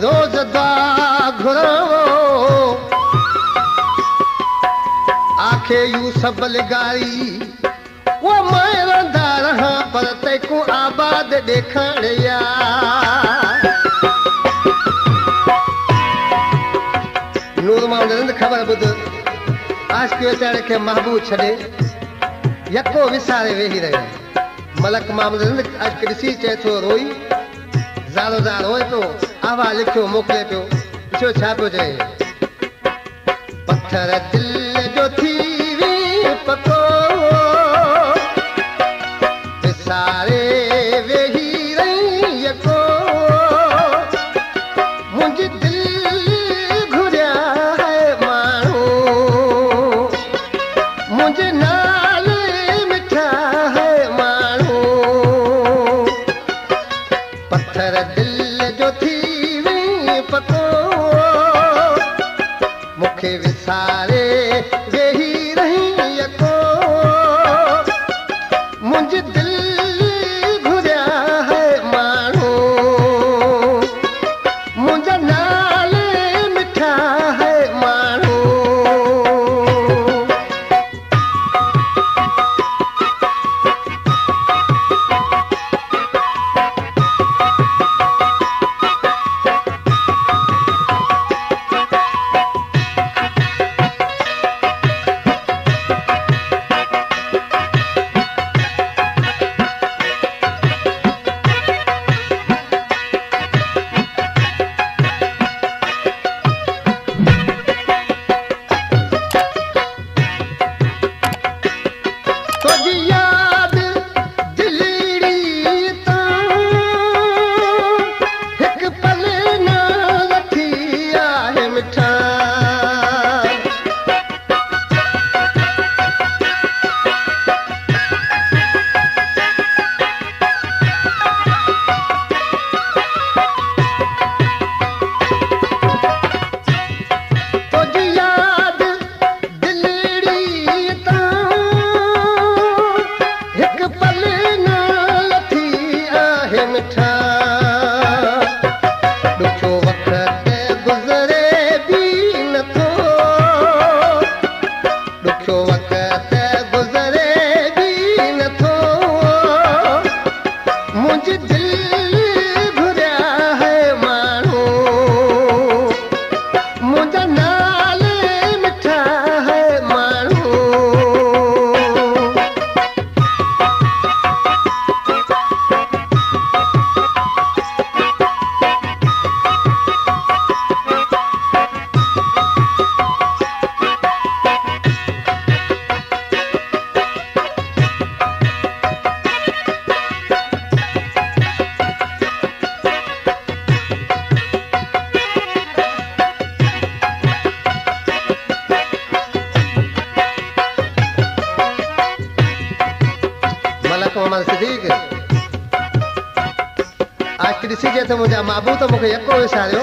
रोज दा घुरावो आखे यू सब लगाई वो मैं रंधा रहा पर तेको आबाद देखणिया नूर माउंड खबर बुध आज के वेचारे के महबूब छड़े यको विसारे वेही रहे मलक मामूद आज के ॾिसी चए थो रोई ज़ारो ज़ार रोए पियो आवा लिखियो मोकिले पियो ॾिसो छा पियो चए पत्थर दिल जो थी वी पको विसारे वेही रही यको मुंहिंजी दिल घुरिया है माण्हू मुंहिंजे नाले मिठा है माण्हू पत्थर दिल जो थी वी पको मुखे विसारे वेही रही यको मुंहिंजी दिल घुरिया है माण्हू मुंहिंजा नाले मिठा है माण्हू आज ॾिसी जे त मुंहिंजा माबू त मूंखे यको विसारियो